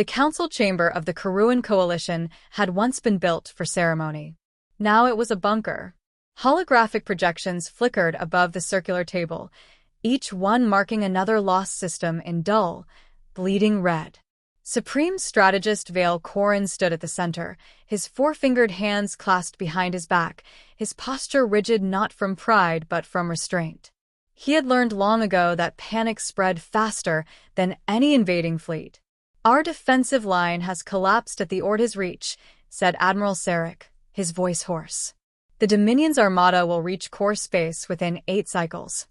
The council chamber of the Kael'Ryn coalition had once been built for ceremony. Now it was a bunker. Holographic projections flickered above the circular table, each one marking another lost system in dull, bleeding red. Supreme Strategist Kael'Ryn stood at the center, his four-fingered hands clasped behind his back, his posture rigid not from pride but from restraint. He had learned long ago that panic spread faster than any invading fleet. "Our defensive line has collapsed at the Orda's reach," said Admiral Sarek, his voice hoarse. "The Dominion's armada will reach core space within 8 cycles."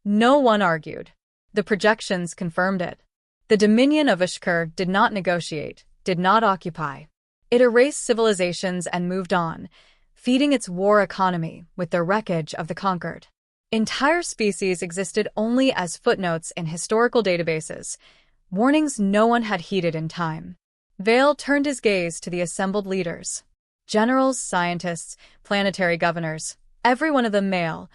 No one argued. The projections confirmed it. The Dominion of Ushkur did not negotiate, did not occupy. It erased civilizations and moved on, feeding its war economy with the wreckage of the conquered. Entire species existed only as footnotes in historical databases, warnings no one had heeded in time. Vale turned his gaze to the assembled leaders. Generals, scientists, planetary governors, every one of them male,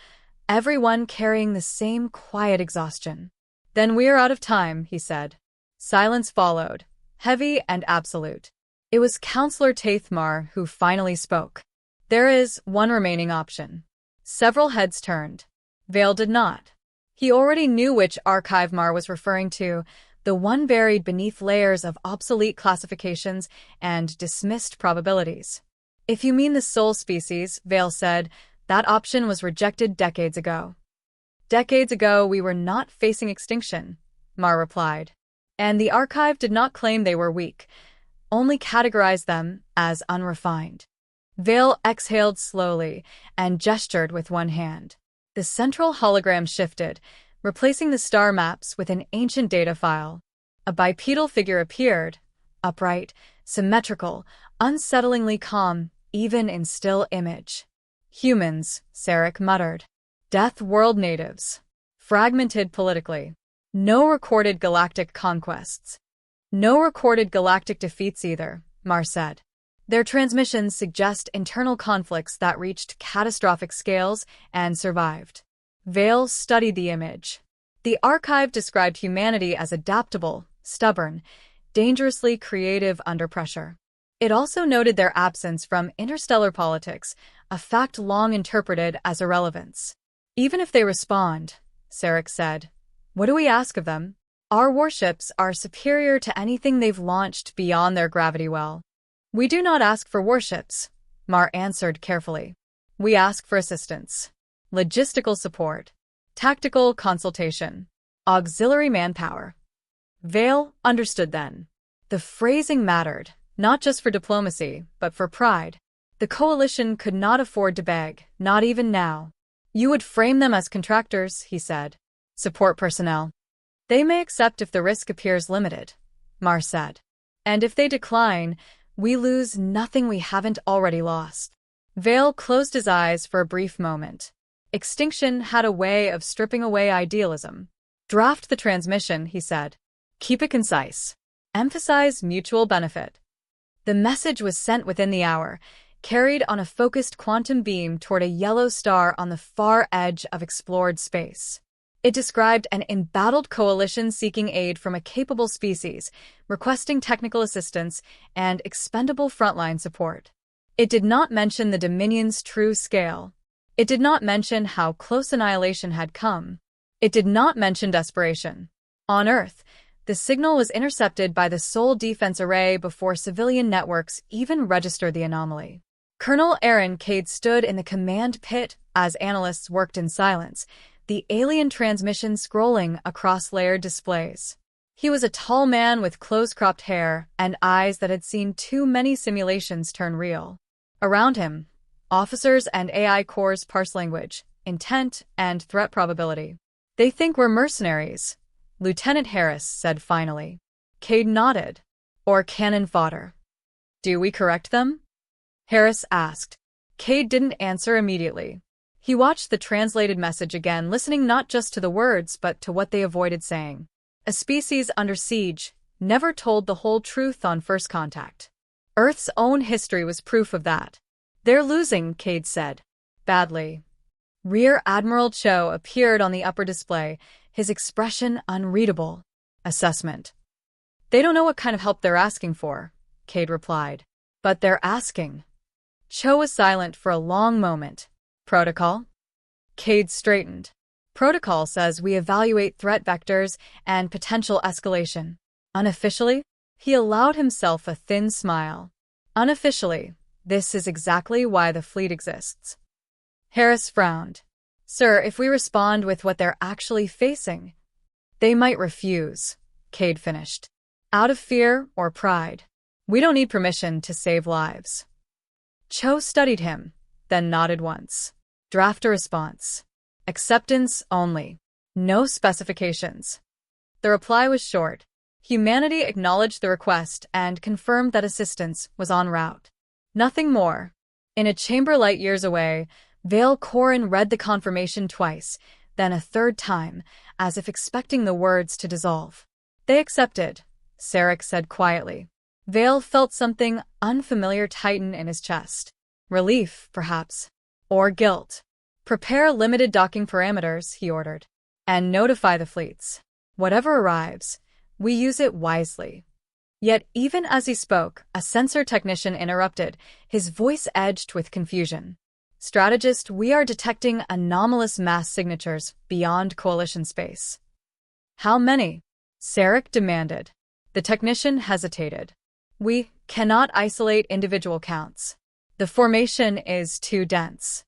everyone carrying the same quiet exhaustion. "Then we're out of time," he said. Silence followed, heavy and absolute. It was Councillor Taithmar who finally spoke. "There is one remaining option." Several heads turned. Vale did not. He already knew which archive Mar was referring to, the one buried beneath layers of obsolete classifications and dismissed probabilities. "If you mean the soul species," Vale said, "that option was rejected decades ago." "Decades ago we were not facing extinction," Mar replied. "And the archive did not claim they were weak, only categorized them as unrefined." Vale exhaled slowly and gestured with one hand. The central hologram shifted, replacing the star maps with an ancient data file. A bipedal figure appeared, upright, symmetrical, unsettlingly calm, even in still image. "Humans," Sarek muttered. "Death World natives. Fragmented politically. No recorded galactic conquests. No recorded galactic defeats either," Mar said. "Their transmissions suggest internal conflicts that reached catastrophic scales and survived." Vale studied the image. The archive described humanity as adaptable, stubborn, dangerously creative under pressure. It also noted their absence from interstellar politics, a fact long interpreted as irrelevance. "Even if they respond," Sarek said, "what do we ask of them? Our warships are superior to anything they've launched beyond their gravity well." "We do not ask for warships," Mar answered carefully. "We ask for assistance, logistical support, tactical consultation, auxiliary manpower." Vale understood then. The phrasing mattered, not just for diplomacy, but for pride. The coalition could not afford to beg, not even now. "You would frame them as contractors," he said. "Support personnel. They may accept if the risk appears limited," Mar said. "And if they decline, we lose nothing we haven't already lost." Vale closed his eyes for a brief moment. Extinction had a way of stripping away idealism. "Draft the transmission," he said. "Keep it concise. Emphasize mutual benefit." The message was sent within the hour, carried on a focused quantum beam toward a yellow star on the far edge of explored space. It described an embattled coalition seeking aid from a capable species, requesting technical assistance and expendable frontline support. It did not mention the Dominion's true scale. It did not mention how close annihilation had come. It did not mention desperation. On Earth, the signal was intercepted by the Soul Defense Array before civilian networks even registered the anomaly. Colonel Aaron Cade stood in the command pit as analysts worked in silence, the alien transmission scrolling across layered displays. He was a tall man with close-cropped hair and eyes that had seen too many simulations turn real. Around him, officers and AI cores parse language, intent, and threat probability. "They think we're mercenaries," Lieutenant Harris said finally. Cade nodded. "Or cannon fodder." "Do we correct them?" Harris asked. Cade didn't answer immediately. He watched the translated message again, listening not just to the words but to what they avoided saying. "A species under siege never told the whole truth on first contact. Earth's own history was proof of that." "They're losing," Cade said. "Badly." Rear Admiral Cho appeared on the upper display, his expression unreadable. "Assessment." They don't know what kind of help they're asking for, Cade replied. But they're asking. Cho was silent for a long moment. Protocol? Cade straightened. Protocol says we evaluate threat vectors and potential escalation. Unofficially? He allowed himself a thin smile. Unofficially, this is exactly why the fleet exists. Harris frowned. Sir, if we respond with what they're actually facing, they might refuse, Cade finished. Out of fear or pride. We don't need permission to save lives. Cho studied him, then nodded once. Draft a response. Acceptance only. No specifications. The reply was short. Humanity acknowledged the request and confirmed that assistance was en route. Nothing more. In a chamber light years away, Kael'Ryn read the confirmation twice, then a third time, as if expecting the words to dissolve. They accepted, Sarek said quietly. Vale felt something unfamiliar tighten in his chest. Relief, perhaps. Or guilt. Prepare limited docking parameters, he ordered. And notify the fleets. Whatever arrives, we use it wisely. Yet even as he spoke, a sensor technician interrupted, his voice edged with confusion. Strategist, we are detecting anomalous mass signatures beyond Coalition space. How many? Sarek demanded. The technician hesitated. We cannot isolate individual counts. The formation is too dense.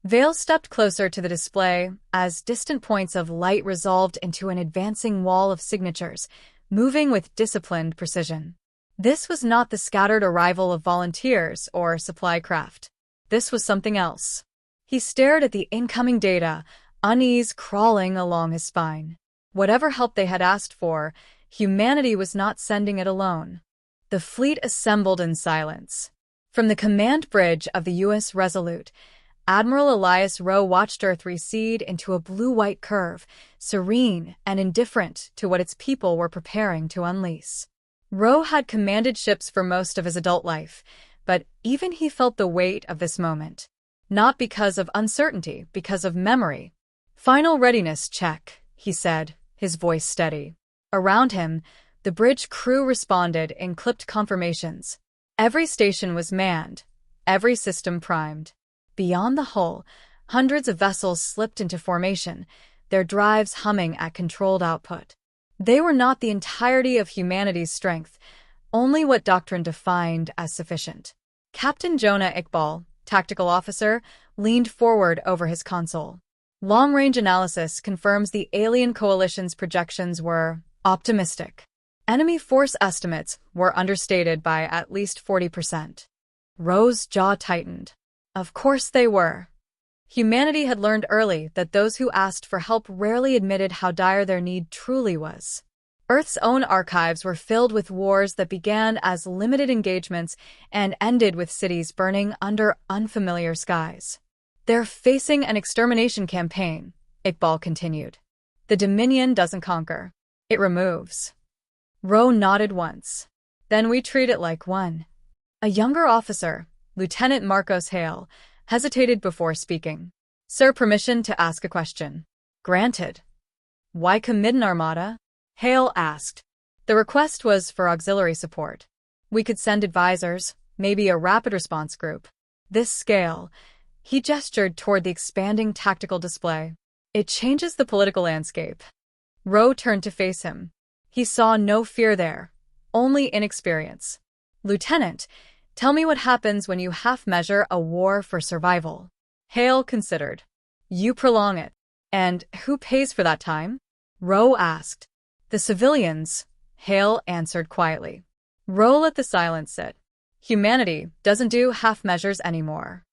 Vale stepped closer to the display as distant points of light resolved into an advancing wall of signatures, moving with disciplined precision. This was not the scattered arrival of volunteers or supply craft. This was something else. He stared at the incoming data, unease crawling along his spine. Whatever help they had asked for, humanity was not sending it alone. The fleet assembled in silence. From the command bridge of the U.S. Resolute, Admiral Elias Rowe watched Earth recede into a blue-white curve, serene and indifferent to what its people were preparing to unleash. Rowe had commanded ships for most of his adult life, but even he felt the weight of this moment. Not because of uncertainty, because of memory. Final readiness check, he said, his voice steady. Around him, the bridge crew responded in clipped confirmations. Every station was manned, every system primed. Beyond the hull, hundreds of vessels slipped into formation, their drives humming at controlled output. They were not the entirety of humanity's strength, only what doctrine defined as sufficient. Captain Jonah Iqbal, tactical officer, leaned forward over his console. Long-range analysis confirms the alien coalition's projections were optimistic. Enemy force estimates were understated by at least 40%. Rowe's jaw tightened. Of course they were. Humanity had learned early that those who asked for help rarely admitted how dire their need truly was. Earth's own archives were filled with wars that began as limited engagements and ended with cities burning under unfamiliar skies. They're facing an extermination campaign, Iqbal continued. The Dominion doesn't conquer. It removes. Rowe nodded once. Then we treat it like one. A younger officer, Lieutenant Marcos Hale, hesitated before speaking. Sir, permission to ask a question. Granted. Why commit an armada? Hale asked. The request was for auxiliary support. We could send advisors, maybe a rapid response group. This scale, he gestured toward the expanding tactical display. It changes the political landscape. Rowe turned to face him. He saw no fear there, only inexperience. Lieutenant, tell me what happens when you half-measure a war for survival. Hale considered. You prolong it. And who pays for that time? Rowe asked. The civilians, Hale answered quietly. Rowe let the silence sit. Humanity doesn't do half measures anymore.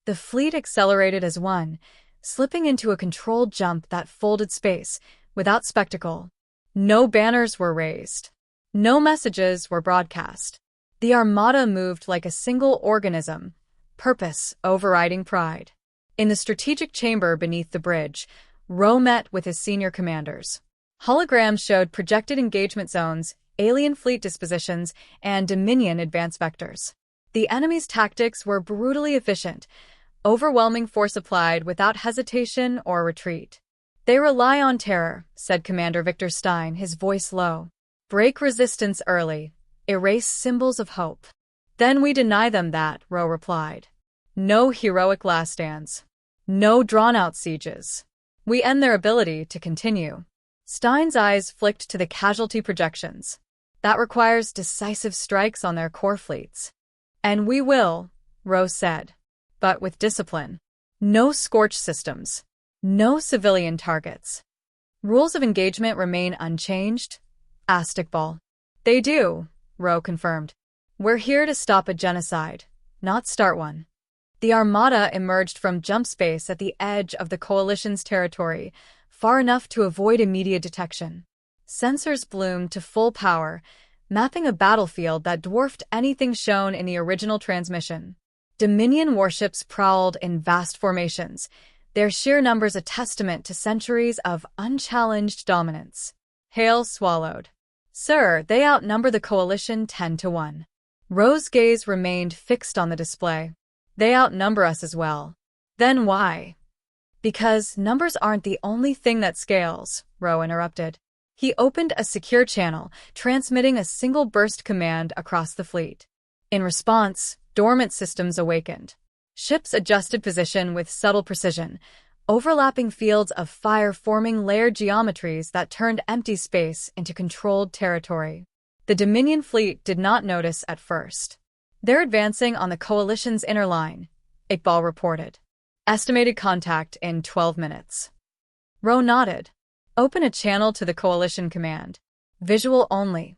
The fleet accelerated as one, slipping into a controlled jump that folded space, without spectacle. No banners were raised. No messages were broadcast. The armada moved like a single organism, purpose overriding pride. In the strategic chamber beneath the bridge, Rowe met with his senior commanders. Holograms showed projected engagement zones, alien fleet dispositions, and Dominion advance vectors. The enemy's tactics were brutally efficient, overwhelming force applied without hesitation or retreat. They rely on terror, said Commander Victor Stein, his voice low. Break resistance early. Erase symbols of hope. Then we deny them that, Ro replied. No heroic last stands. No drawn-out sieges. We end their ability to continue. Stein's eyes flicked to the casualty projections. That requires decisive strikes on their core fleets. And we will, Ro said. But with discipline. No scorch systems. No civilian targets. Rules of engagement remain unchanged? Asked Iqbal. They do, Ro confirmed. We're here to stop a genocide, not start one. The Armada emerged from jump space at the edge of the Coalition's territory, far enough to avoid immediate detection. Sensors bloomed to full power, mapping a battlefield that dwarfed anything shown in the original transmission. Dominion warships prowled in vast formations, their sheer numbers a testament to centuries of unchallenged dominance. Hale swallowed. Sir, they outnumber the Coalition 10-1. Ro's gaze remained fixed on the display. They outnumber us as well. Then why? Because numbers aren't the only thing that scales, Ro interrupted. He opened a secure channel, transmitting a single burst command across the fleet. In response, dormant systems awakened. Ships adjusted position with subtle precision, overlapping fields of fire forming layered geometries that turned empty space into controlled territory. The Dominion fleet did not notice at first. They're advancing on the Coalition's inner line, Iqbal reported. Estimated contact in 12 minutes. Ro nodded. Open a channel to the Coalition command. Visual only.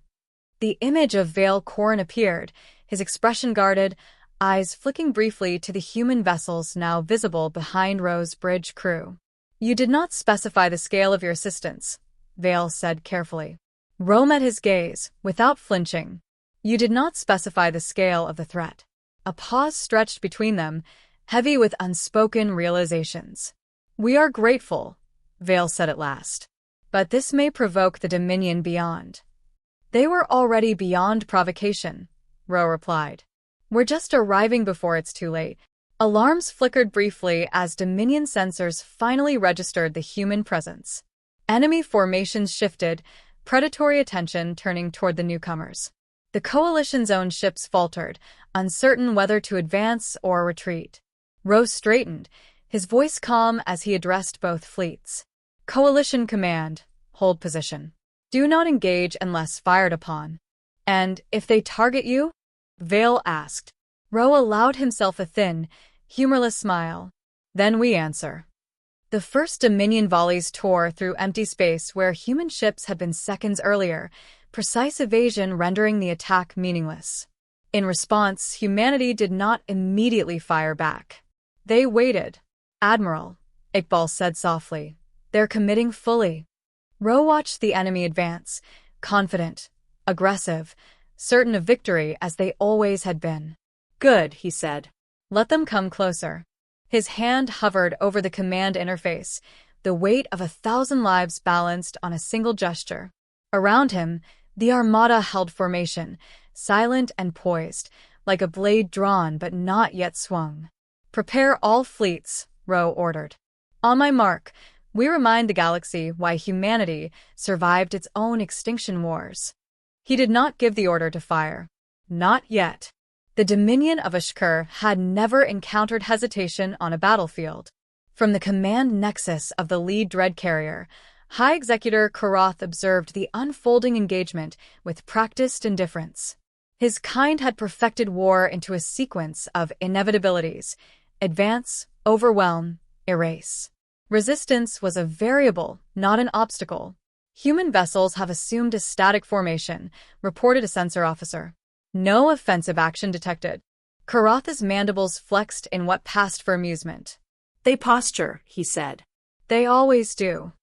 The image of Vale Corrin appeared, his expression guarded, eyes flicking briefly to the human vessels now visible behind Ro's bridge crew. You did not specify the scale of your assistance, Vale said carefully. Ro met his gaze, without flinching. You did not specify the scale of the threat. A pause stretched between them, heavy with unspoken realizations. We are grateful, Vale said at last. But this may provoke the Dominion beyond. They were already beyond provocation, Ro replied. We're just arriving before it's too late. Alarms flickered briefly as Dominion sensors finally registered the human presence. Enemy formations shifted, predatory attention turning toward the newcomers. The Coalition's own ships faltered, uncertain whether to advance or retreat. Ro straightened, his voice calm as he addressed both fleets. Coalition command, hold position. Do not engage unless fired upon. And if they target you? Vale asked. Ro allowed himself a thin, humorless smile. Then we answer. The first Dominion volleys tore through empty space where human ships had been seconds earlier, precise evasion rendering the attack meaningless. In response, humanity did not immediately fire back. They waited. Admiral, Iqbal said softly. They're committing fully. Ro watched the enemy advance, confident, aggressive, certain of victory as they always had been. Good, he said. Let them come closer. His hand hovered over the command interface, the weight of 1,000 lives balanced on a single gesture. Around him, the Armada held formation, silent and poised, like a blade drawn but not yet swung. Prepare all fleets, Ro ordered. On my mark, we remind the galaxy why humanity survived its own extinction wars. He did not give the order to fire. Not yet. The Dominion of Ashkur had never encountered hesitation on a battlefield. From the command nexus of the lead dread carrier, High Executor Karoth observed the unfolding engagement with practiced indifference. His kind had perfected war into a sequence of inevitabilities: advance, overwhelm, erase. Resistance was a variable, not an obstacle. Human vessels have assumed a static formation, reported a sensor officer. No offensive action detected. Karoth's mandibles flexed in what passed for amusement. They posture, he said. They always do.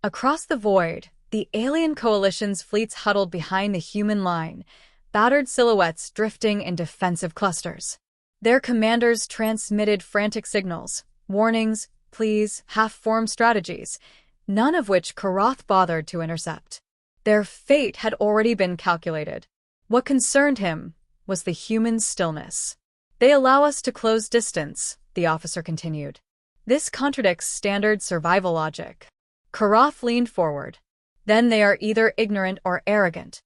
Across the void, the alien coalition's fleets huddled behind the human line, battered silhouettes drifting in defensive clusters. Their commanders transmitted frantic signals, warnings, pleas, half-formed strategies, none of which Karoth bothered to intercept. Their fate had already been calculated. What concerned him was the human stillness. They allow us to close distance, the officer continued. This contradicts standard survival logic. Karoth leaned forward. then they are either ignorant or arrogant.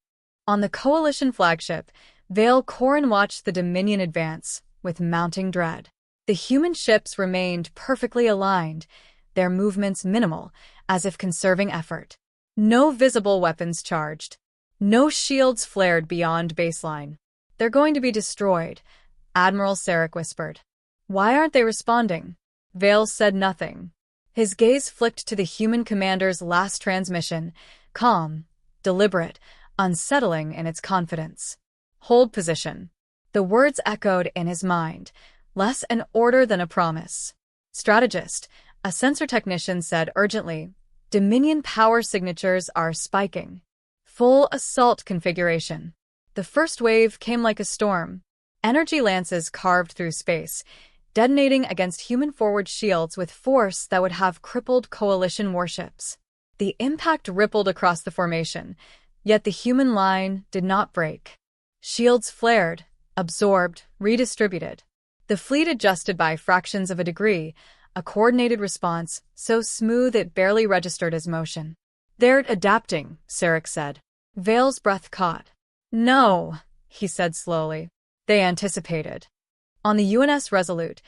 On the Coalition flagship, Kael'Ryn watched the Dominion advance with mounting dread. The human ships remained perfectly aligned, their movements minimal, as if conserving effort. No visible weapons charged. No shields flared beyond baseline. "They're going to be destroyed," Admiral Sarek whispered. "Why aren't they responding?" Vale said nothing. His gaze flicked to the human commander's last transmission, calm, deliberate, unsettling in its confidence. "Hold position." The words echoed in his mind, less an order than a promise. "Strategist," a sensor technician said urgently, "Dominion power signatures are spiking. Full assault configuration." The first wave came like a storm. Energy lances carved through space, detonating against human forward shields with force that would have crippled Coalition warships. The impact rippled across the formation, yet the human line did not break. Shields flared, absorbed, redistributed. The fleet adjusted by fractions of a degree, a coordinated response so smooth it barely registered as motion. "They're adapting," Sarek said. Vale's breath caught. "No," he said slowly. "They anticipated." On the UNS Resolute,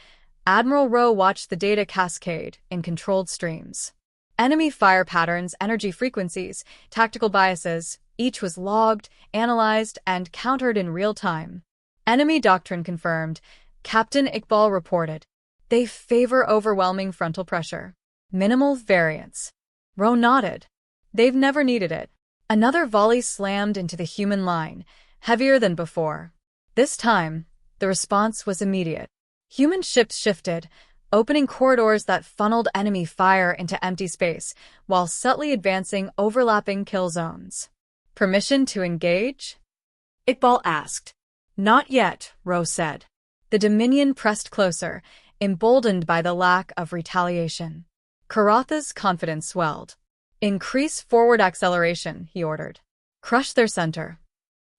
Admiral Rowe watched the data cascade in controlled streams. Enemy fire patterns, energy frequencies, tactical biases, each was logged, analyzed, and countered in real time. Enemy doctrine confirmed, Captain Iqbal reported. They favor overwhelming frontal pressure. Minimal variance. Rowe nodded. They've never needed it. Another volley slammed into the human line, heavier than before. This time, the response was immediate. Human ships shifted, opening corridors that funneled enemy fire into empty space, while subtly advancing overlapping kill zones. "Permission to engage?" Iqbal asked. "Not yet," Rowe said. The Dominion pressed closer, emboldened by the lack of retaliation. Karatha's confidence swelled. "Increase forward acceleration," he ordered. "Crush their center."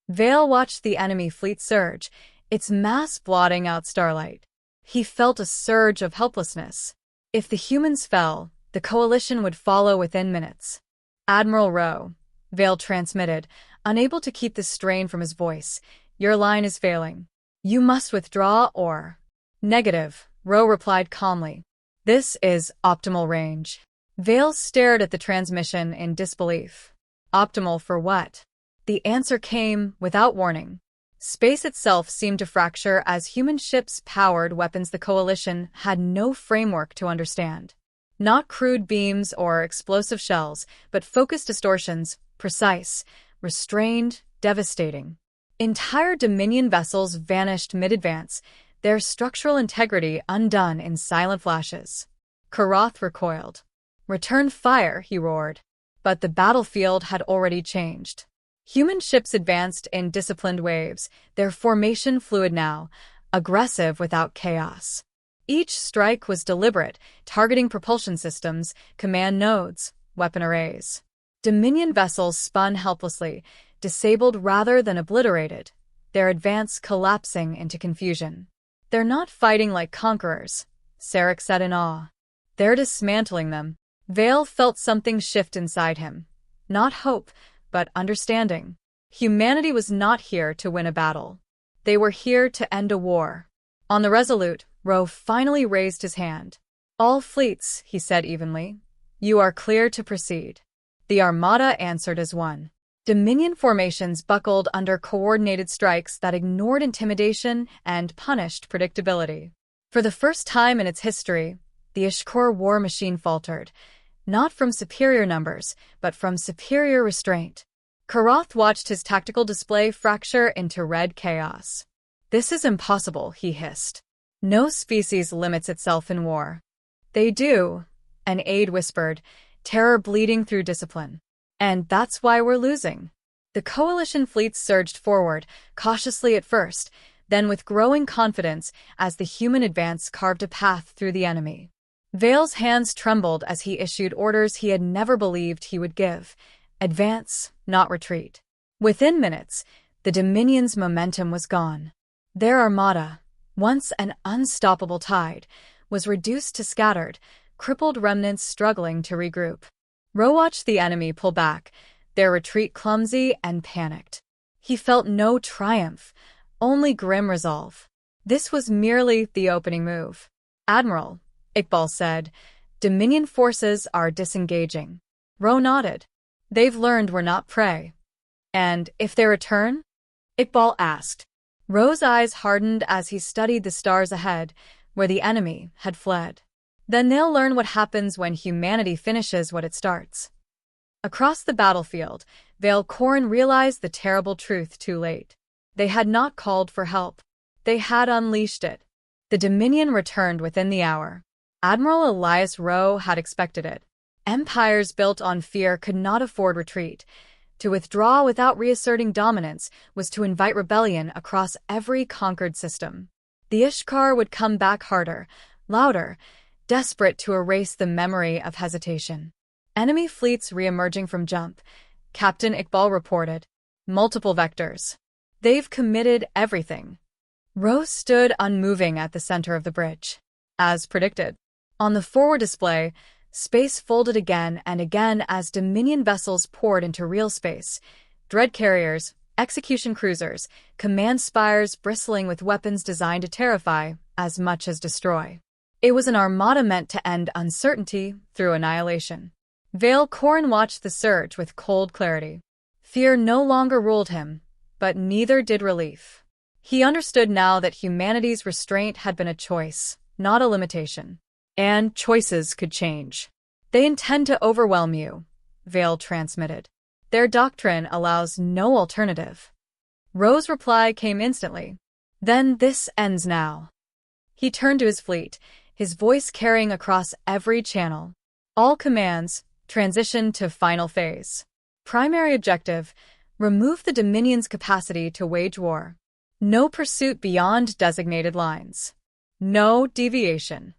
Vale watched the enemy fleet surge, its mass blotting out starlight. He felt a surge of helplessness. If the humans fell, the Coalition would follow within minutes. "Admiral Rowe," Vale transmitted, unable to keep the strain from his voice, "your line is failing. You must withdraw or—" "Negative," Rowe replied calmly. "This is optimal range." Vale stared at the transmission in disbelief. Optimal for what? The answer came without warning. Space itself seemed to fracture as human ships powered weapons the Coalition had no framework to understand. Not crude beams or explosive shells, but focused distortions, precise, restrained, devastating. Entire Dominion vessels vanished mid-advance, their structural integrity undone in silent flashes. Karath recoiled. "Return fire," he roared. But the battlefield had already changed. Human ships advanced in disciplined waves, their formation fluid now, aggressive without chaos. Each strike was deliberate, targeting propulsion systems, command nodes, weapon arrays. Dominion vessels spun helplessly, disabled rather than obliterated, their advance collapsing into confusion. "They're not fighting like conquerors," Sarek said in awe. "They're dismantling them." Vale felt something shift inside him. Not hope, but understanding. Humanity was not here to win a battle. They were here to end a war. On the Resolute, Rowe finally raised his hand. "All fleets," he said evenly. "You are clear to proceed." The Armada answered as one. Dominion formations buckled under coordinated strikes that ignored intimidation and punished predictability. For the first time in its history, the Ishkor war machine faltered, not from superior numbers, but from superior restraint. Karath watched his tactical display fracture into red chaos. "This is impossible," he hissed. "No species limits itself in war." "They do," an aide whispered, terror bleeding through discipline. "And that's why we're losing." The Coalition fleets surged forward, cautiously at first, then with growing confidence as the human advance carved a path through the enemy. Vale's hands trembled as he issued orders he had never believed he would give. Advance, not retreat. Within minutes, the Dominion's momentum was gone. Their armada, once an unstoppable tide, was reduced to scattered, crippled remnants struggling to regroup. Ro watched the enemy pull back, their retreat clumsy and panicked. He felt no triumph, only grim resolve. This was merely the opening move. "Admiral," Iqbal said, "Dominion forces are disengaging." Ro nodded. "They've learned we're not prey." "And if they return?" Iqbal asked. Ro's eyes hardened as he studied the stars ahead, where the enemy had fled. "Then they'll learn what happens when humanity finishes what it starts." Across the battlefield, Kael'Ryn realized the terrible truth too late. They had not called for help. They had unleashed it. The Dominion returned within the hour. Admiral Elias Ro had expected it. Empires built on fear could not afford retreat. To withdraw without reasserting dominance was to invite rebellion across every conquered system. The Ishkar would come back harder, louder, desperate to erase the memory of hesitation. Enemy fleets re-emerging from jump, Captain Iqbal reported. Multiple vectors. They've committed everything. Ro stood unmoving at the center of the bridge. As predicted. On the forward display, space folded again and again as Dominion vessels poured into real space. Dread carriers, execution cruisers, command spires bristling with weapons designed to terrify as much as destroy. It was an armada meant to end uncertainty through annihilation. Kael'Ryn watched the surge with cold clarity. Fear no longer ruled him, but neither did relief. He understood now that humanity's restraint had been a choice, not a limitation. And choices could change. "They intend to overwhelm you," Vale transmitted. "Their doctrine allows no alternative." Ro's reply came instantly. "Then this ends now." He turned to his fleet, his voice carrying across every channel. "All commands, transition to final phase. Primary objective, remove the Dominion's capacity to wage war. No pursuit beyond designated lines. No deviation."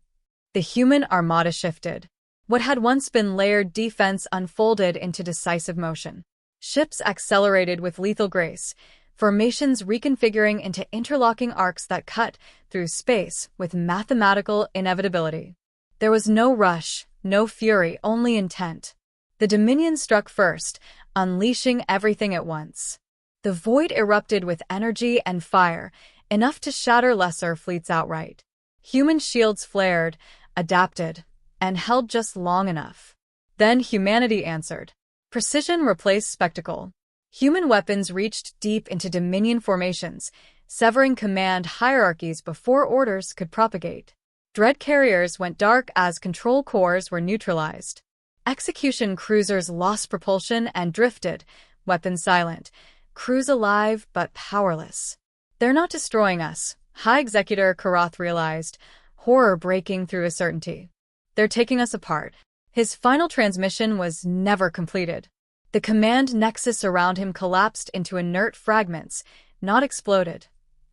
The human armada shifted. What had once been layered defense unfolded into decisive motion. Ships accelerated with lethal grace, formations reconfiguring into interlocking arcs that cut through space with mathematical inevitability. There was no rush, no fury, only intent. The Dominion struck first, unleashing everything at once. The void erupted with energy and fire, enough to shatter lesser fleets outright. Human shields flared, adapted, and held just long enough. Then humanity answered. Precision replaced spectacle. Human weapons reached deep into Dominion formations, severing command hierarchies before orders could propagate. Dread carriers went dark as control cores were neutralized. Execution cruisers lost propulsion and drifted, weapons silent, crews alive but powerless. "They're not destroying us," High Executor Karath realized, horror breaking through his certainty. "They're taking us apart." His final transmission was never completed. The command nexus around him collapsed into inert fragments, not exploded,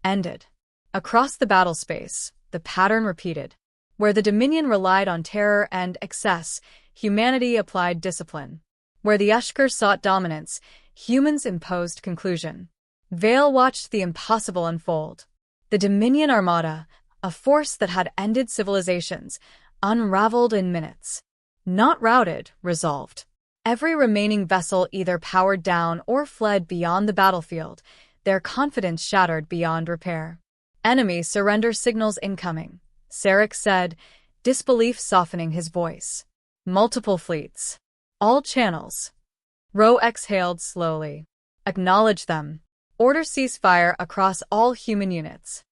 ended. Across the battle space, the pattern repeated. Where the Dominion relied on terror and excess, humanity applied discipline. Where the Ushkar sought dominance, humans imposed conclusion. Vale watched the impossible unfold. The Dominion Armada, a force that had ended civilizations, unraveled in minutes. Not routed, resolved. Every remaining vessel either powered down or fled beyond the battlefield, their confidence shattered beyond repair. "Enemy surrender signals incoming," Sarek said, disbelief softening his voice. "Multiple fleets. All channels." Ro exhaled slowly. "Acknowledge them. Order ceasefire across all human units."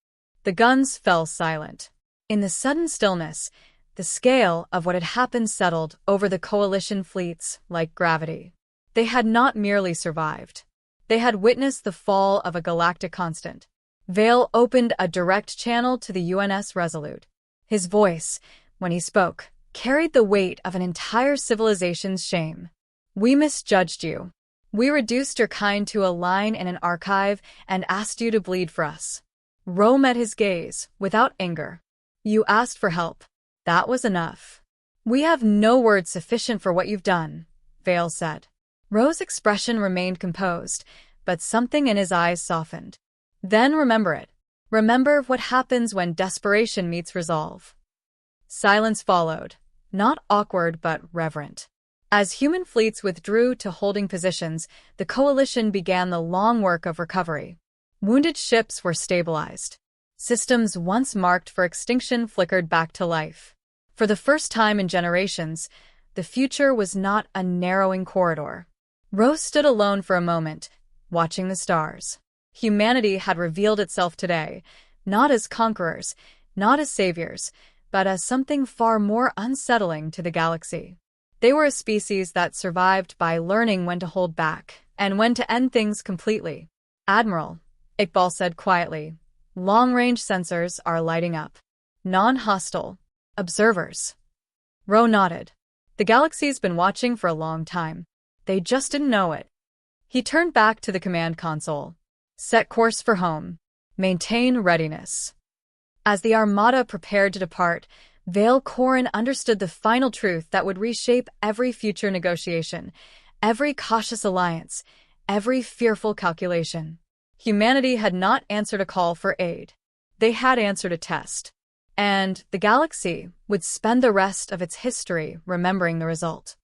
The guns fell silent. In the sudden stillness, the scale of what had happened settled over the coalition fleets like gravity. They had not merely survived. They had witnessed the fall of a galactic constant. Vale opened a direct channel to the UNS Resolute. His voice, when he spoke, carried the weight of an entire civilization's shame. "We misjudged you. We reduced your kind to a line in an archive and asked you to bleed for us." Ro met his gaze, without anger. "You asked for help. That was enough." "We have no words sufficient for what you've done," Vale said. Ro's expression remained composed, but something in his eyes softened. "Then remember it. Remember what happens when desperation meets resolve." Silence followed, not awkward but reverent. As human fleets withdrew to holding positions, the coalition began the long work of recovery. Wounded ships were stabilized. Systems once marked for extinction flickered back to life. For the first time in generations, the future was not a narrowing corridor. Rose stood alone for a moment, watching the stars. Humanity had revealed itself today, not as conquerors, not as saviors, but as something far more unsettling to the galaxy. They were a species that survived by learning when to hold back and when to end things completely. "Admiral," Iqbal said quietly, "long-range sensors are lighting up. Non-hostile. Observers." Ro nodded. "The galaxy's been watching for a long time. They just didn't know it." He turned back to the command console. "Set course for home. Maintain readiness." As the Armada prepared to depart, Kael'Ryn understood the final truth that would reshape every future negotiation, every cautious alliance, every fearful calculation. Humanity had not answered a call for aid. They had answered a test. And the galaxy would spend the rest of its history remembering the result.